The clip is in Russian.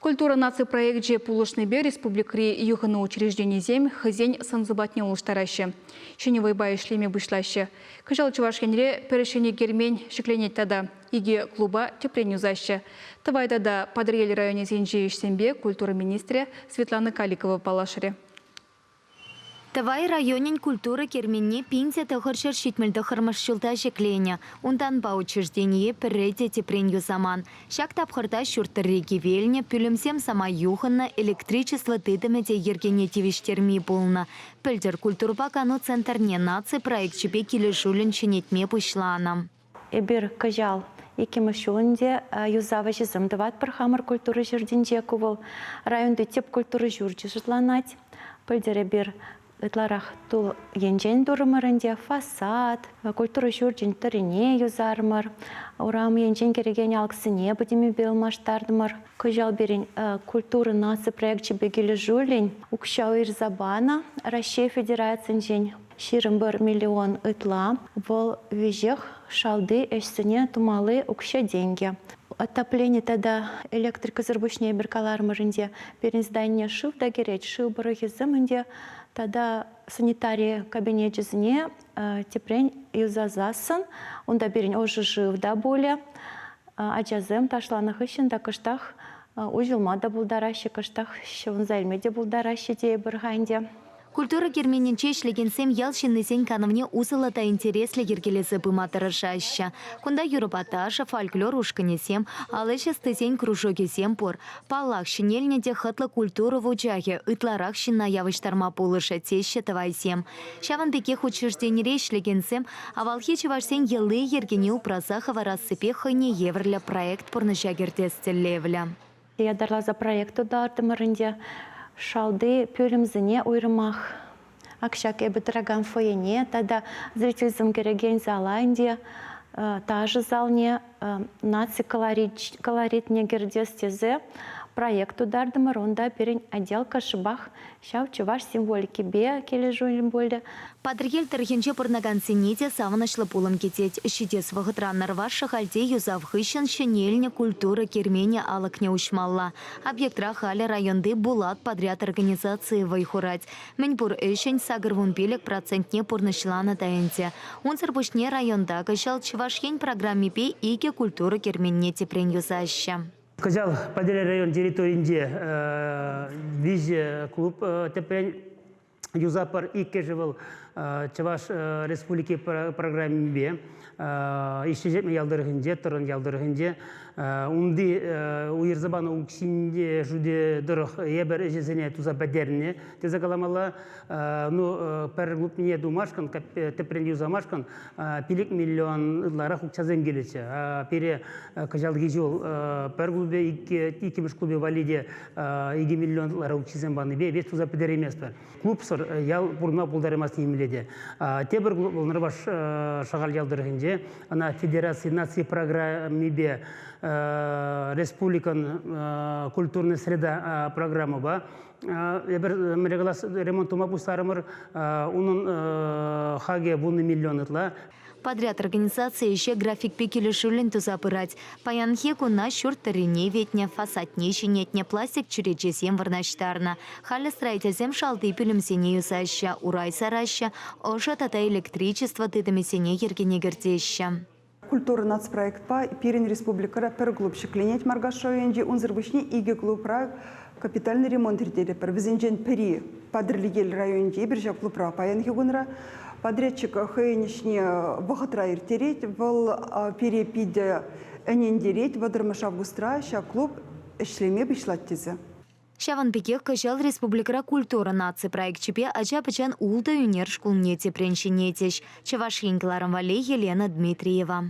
Культура нации проекте Пулошный бе республикри юханы учреждений зем хызень санзубатне улыштараще. Шеневой бай шлеме вышлаще. Кыжал чувашкенре перешене гермень шекленет тада. Иги клуба тепленю заще. Тавайда да подрели районе зенжи сембе культура министре Светланы Каликова палашыре. Тавай районен культуры керменне пинте тахыршыр шитмелді хырмашчылта жеклене. Ундан ба учреждение перрете тепренью заман. Шак тапхырта шуртырреги велне, пүлімсем сама юхынна электричество тыдымете ергене тивиштерми булна. Пөлдер культурба кану центрне нации проект чепе келешулін ченетме пышлана. Эбир кажал. Екемішуінде юзава жезімдіват бір хамыр культуры жүрденде кувыл. Районды теп культуры жүрді жытланать. Пөлдері бір ытларах тул енжен дұрымырынде фасад, культура жүрден түріне юзармыр. Урам енжен кереген алқсыне бұдеме белмаштардымыр. Кажал берін культуры насы проект бегілі жүлін. Укшау ирзабана Россия Федерациян жен. 21 миллион ытла, вол вежех шалды эшсене тумалы укша деньги. Отопление тогда электрика зарбушнее беркалар мырынде перен здание шив да гереть шив барахизымынде тогда санитария кабинетчизне тепрень юзазасын, он да берен ожи жив да более, аджазым ташланах ищен да кыштах ужылма да булдараще кыштах шевын займеде булдараще де бырганде. Культура керменен чешлегенсем ялшиннесен канывне узылата интереслі ергелесі быматырышаща. Кунда юрбаташа фольклор ушканесем, алыша стезен кружогесем пор. Паллах шинельнеде хытлы культуру вучахе, ытларах шинна явыштарма пулыша теща тавайсем. Шаван бекех учрежденере шлегенсем, авалхи чевашсен елы ергене упразахова рассыпе хыне еврля проект порнышагертестелевля. Я дарла за проекту дартымырынде. Шалды пөлімзіне ойрымақ. Акшак әбі тұраган фойене, тада зрительзім кереген заланде, тажы залне, наци колоритне гердестезе проекту дардымыр, онда берін отделка шыбақ, шау чуваш символики бе келе жойын болды. Падргел тырхенче пырнаган сенеде савынышлы пулым кетет. Шидес вағытраннар вашы халде юзав хыщен шенельне культура кермене алыкне ушмалла. Объектра халі районды булат подряд организации вайхурать. Меньбур эшень сагырвун белек процентне пурнышлана таенте. Унсыр бушне районда кышал чывашхень программе пе иге культура керменне тепрен юзаща. Казал подряд район территориинде визе клуб тепрен юзапар и кежевал Чаваш республики программе бе. Ишежетме ялдыргынде, тұрын ялдыргынде. Унди уйырзабаны уксинде жуде дырық ебер ежесене туза бәдеріне. Тезе каламала, пәр глуп мне думашкан, тепрен юзамашкан, пилик миллион ларах укчазем келече. Пере кажалды жол пәр глубе, икемеш клубе валиде 2 миллион ларах укчазем баны бе, вес туза бәдер емес пәр. Клуб сыр ял бұрма бұлдаремас немеледе. Тебір глуп болнырбаш шағал ялдыргынде. Она Федерация нации программе бе республикан культурная среда программа ба. Ремонт умапустарымыр, унын хаге буны миллион ытла. Подряд организация еще график пекели шулин тузапырать. Паянхеку на шуртарине ветня, фасадне щенетня, пластик чуречесем варнаштарна. Халя строительзем шалты пилимсене юсаща, урай сараща, оша тата электричество тыдамесене ергене гертеща. Культура нацпроектпа Пирин республикара перглубщик ленять маргашоенди унзырбышни иге клубра капитальный ремонт ритери пер визенжен пери подрелигель районди биржа клубра паянхегунра подрядчик хэйнишне бахатра иртереть вол перепиде энендереть вадырмаш августра ша клуб эшлеме бишлаттизе. Шаван пекех кышал республикара культура нации проект чепе ача-пачан улда юнер шкулне тепреншинетеш. Чавашинкларам вале Елена Дмитриева.